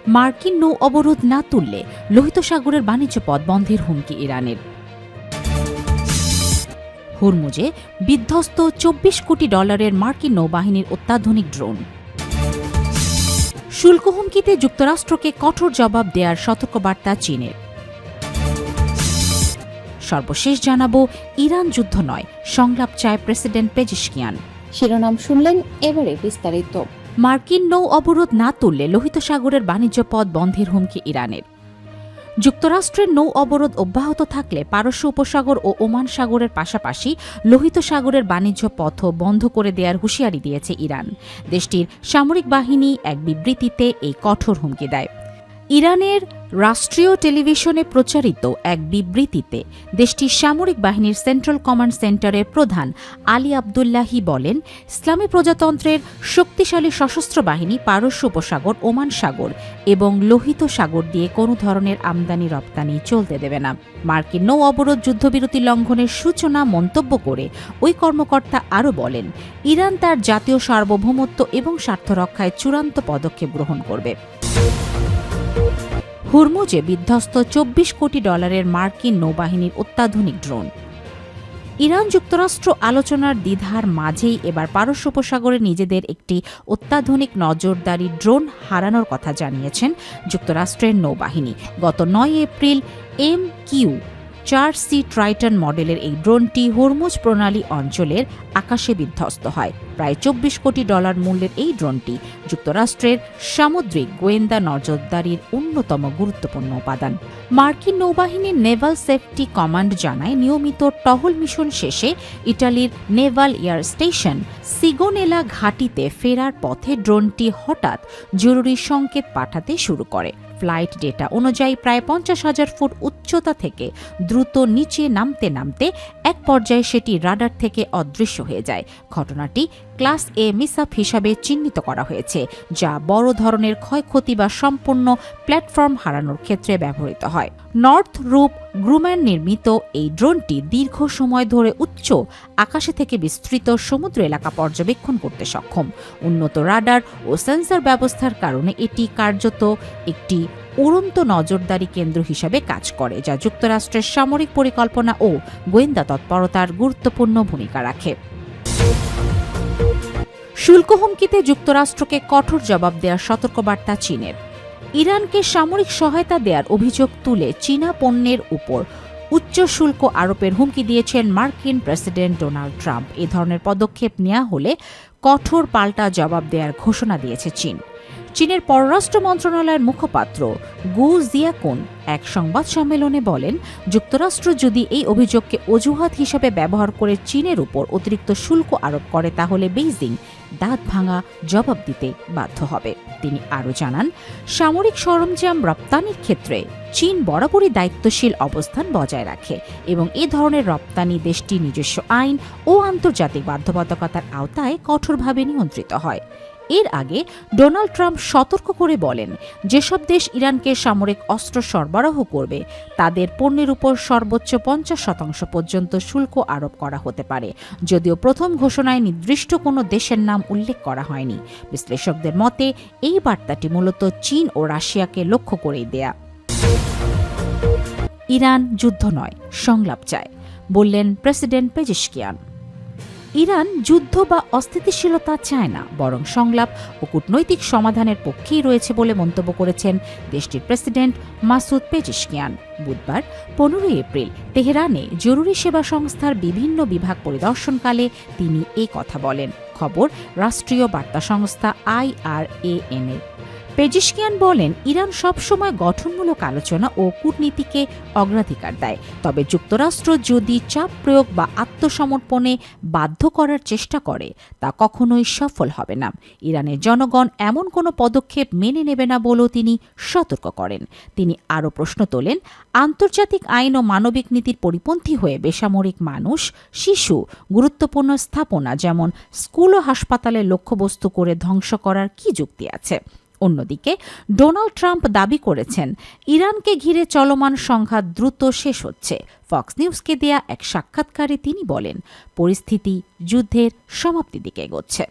মার্কিন নৌ অবরোধ না তুললে লোহিত সাগরের বাণিজ্য পথ বন্ধের হুমকি ইরানের। হরমুজে বিধ্বস্ত $24 কোটি মার্কিন নৌবাহিনীর অত্যাধুনিক ড্রোন। শুল্ক হুমকিতে যুক্তরাষ্ট্রকে কঠোর জবাব দেওয়ার সতর্কবার্তা চীনের। সর্বশেষ জানাবো, ইরান যুদ্ধ নয়, সংলাপ চায় প্রেসিডেন্ট পেজিশকিয়ান। শিরোনাম শুনলেন, এবারে বিস্তারিত। মার্কিন নৌ অবরোধ না তুললে লোহিত সাগরের বাণিজ্য পথ বন্ধের হুমকি ইরানের। যুক্তরাষ্ট্রের নৌ অবরোধ অব্যাহত থাকলে পারস্য উপসাগর ও ওমান সাগরের পাশাপাশি লোহিত সাগরের বাণিজ্য পথও বন্ধ করে দেওয়ার হুঁশিয়ারি দিয়েছে ইরান। দেশটির সামরিক বাহিনী এক বিবৃতিতে এই কঠোর হুমকি দেয়। ইরানের রাষ্ট্রীয় টেলিভিশনে প্রচারিত এক বিবৃতিতে দেশটির সামরিক বাহিনীর সেন্ট্রাল কমান্ড সেন্টারের প্রধান আলী আবদুল্লাহি বলেন, ইসলামী প্রজাতন্ত্রের শক্তিশালী সশস্ত্র বাহিনী পারস্য উপসাগর, ওমান সাগর এবং লোহিত সাগর দিয়ে কোনো ধরনের আমদানি রপ্তানি চলতে দেবে না। মার্কিন নৌ অবরোধ যুদ্ধবিরতি লঙ্ঘনের সূচনা মন্তব্য করে ওই কর্মকর্তা আরও বলেন, ইরান তার জাতীয় সার্বভৌমত্ব এবং স্বার্থ রক্ষায় চূড়ান্ত পদক্ষেপ গ্রহণ করবে। হরমুজে বিধ্বস্ত $24 কোটি মার্কিন নৌবাহিনীর অত্যাধুনিক ড্রোন। ইরান যুক্তরাষ্ট্র আলোচনার দ্বিধার মাঝেই এবার পারস্য উপসাগরে নিজেদের একটি অত্যাধুনিক নজরদারি ড্রোন হারানোর কথা জানিয়েছেন যুক্তরাষ্ট্রের নৌবাহিনী। গত 9 এপ্রিল MQ-4C ট্রাইটন মডেলের এই ড্রোনটি হরমুজ প্রণালী অঞ্চলের আকাশে বিধ্বস্ত হয়। প্রায় $24 কোটি মূল্যের এই ড্রোনটি যুক্তরাষ্ট্রের সামুদ্রিক গোয়েন্দা নজরদারির অন্যতম গুরুত্বপূর্ণ উপাদান। মার্কিন নৌবাহিনীর নেভাল সেফটি কমান্ড জানায়, নিয়মিত টহল মিশন শেষে ইটালির নেভাল এয়ার স্টেশন সিগোনেলা ঘাঁটিতে ফেরার পথে ড্রোনটি হঠাৎ জরুরি সংকেত পাঠাতে শুরু করে। ফ্লাইট ডেটা অনুযায়ী প্রায় 50,000 ফুট উচ্চতা থেকে দ্রুত নিচে নামতে নামতে এক পর্যায়ে সেটি রাডার থেকে অদৃশ্য হয়ে যায়। ঘটনাটি ক্লাস এ মিসআপ হিসাবে চিহ্নিত করা হয়েছে, যা বড় ধরনের ক্ষয়ক্ষতি বা সম্পূর্ণ প্ল্যাটফর্ম হারানোর ক্ষেত্রে ব্যবহৃত হয়। নর্থ রূপ গ্রুম্যান নির্মিত এই ড্রোনটি দীর্ঘ সময় ধরে উচ্চ আকাশে থেকে বিস্তৃত সমুদ্র এলাকা পর্যবেক্ষণ করতে সক্ষম। উন্নত রাডার ও সেন্সর ব্যবস্থার কারণে এটি কার্যত একটি উড়ন্ত নজরদারি কেন্দ্র হিসাবে কাজ করে, যা যুক্তরাষ্ট্রের সামরিক পরিকল্পনা ও গোয়েন্দা তৎপরতার গুরুত্বপূর্ণ ভূমিকা রাখে। শুল্ক হুমকিতে যুক্তরাষ্ট্রকে কঠোর জবাব দেওয়ার সতর্কবার্তা চীনের। ইরানকে সামরিক সহায়তা দেওয়ার অভিযোগ তুলে চীনা পণ্যের উপর উচ্চ শুল্ক আরোপের হুমকি দিয়েছেন মার্কিন প্রেসিডেন্ট ডোনাল্ড ট্রাম্প। এ ধরনের পদক্ষেপ নেওয়া হলে কঠোর পাল্টা জবাব দেওয়ার ঘোষণা দিয়েছে চীন। চীনের পররাষ্ট্র মন্ত্রণালয়ের মুখপাত্র গু জিয়াকুন এক সংবাদ সম্মেলনে বলেন, যুক্তরাষ্ট্র যদি এই অভিযোগকে অজুহাত হিসেবে ব্যবহার করে চীনের উপর অতিরিক্ত শুল্ক আরোপ করে, তাহলে বেইজিং দাঁত ভাঙা জবাব দিতে বাধ্য হবে। তিনি আরও জানান, সামরিক সরঞ্জাম রপ্তানির ক্ষেত্রে চীন বরাবরই দায়িত্বশীল অবস্থান বজায় রাখে এবং এ ধরনের রপ্তানি দেশটির নিজস্ব আইন ও আন্তর্জাতিক বাধ্যবাধকতার আওতায় কঠোরভাবে নিয়ন্ত্রিত হয়। এর আগে ডোনাল্ড ট্রাম্প সতর্ক করে বলেন, যেসব দেশ ইরানকে সামরিক অস্ত্র সরবরাহ করবে তাদের পণ্যের উপর সর্বোচ্চ 50% পর্যন্ত শুল্ক আরোপ করা হতে পারে, যদিও প্রথম ঘোষণায় নির্দিষ্ট কোনো দেশের নাম উল্লেখ করা হয়নি। বিশ্লেষকদের মতে এই বার্তাটি মূলত চীন ও রাশিয়াকে লক্ষ্য করেই দেয়া। ইরান যুদ্ধ নয়, সংলাপ চায়, বললেন প্রেসিডেন্ট পেজিশকিয়ান। ইরান যুদ্ধ বা অস্থিতিশীলতা চায় না, বরং সংলাপ ও কূটনৈতিক সমাধানের পক্ষেই রয়েছে বলে মন্তব্য করেছেন দেশটির প্রেসিডেন্ট মাসুদ পেজিশকিয়ান। বুধবার 15 এপ্রিল তেহরানে জরুরি সেবা সংস্থার বিভিন্ন বিভাগ পরিদর্শনকালে তিনি এই কথা বলেন। খবর রাষ্ট্রীয় বার্তা সংস্থা IRAN এর। পেজিশকিয়ান বলেন, ইরান সবসময় গঠনমূলক আলোচনা ও কূটনীতিকে অগ্রাধিকার দেয়, তবে যুক্তরাষ্ট্র যদি চাপ প্রয়োগ বা আত্মসমর্পণে বাধ্য করার চেষ্টা করে তা কখনোই সফল হবে না। ইরানের জনগণ এমন কোনো পদক্ষেপ মেনে নেবে না বলেও তিনি সতর্ক করেন। তিনি আরও প্রশ্ন তোলেন, আন্তর্জাতিক আইন ও মানবিক নীতির পরিপন্থী হয়ে বেসামরিক মানুষ, শিশু, গুরুত্বপূর্ণ স্থাপনা যেমন স্কুল ও হাসপাতালের লক্ষ্যবস্তু করে ধ্বংস করার কি যুক্তি আছে? অন্যদিকে ডোনাল্ড ট্রাম্প দাবি করেছেন, ইরানকে ঘিরে চলমান সংঘাত দ্রুত শেষ হচ্ছে। ফক্স নিউজকে দেয়া এক সাক্ষাৎকারে তিনি বলেন, পরিস্থিতি যুদ্ধের সমাপ্তির দিকে এগোচ্ছে।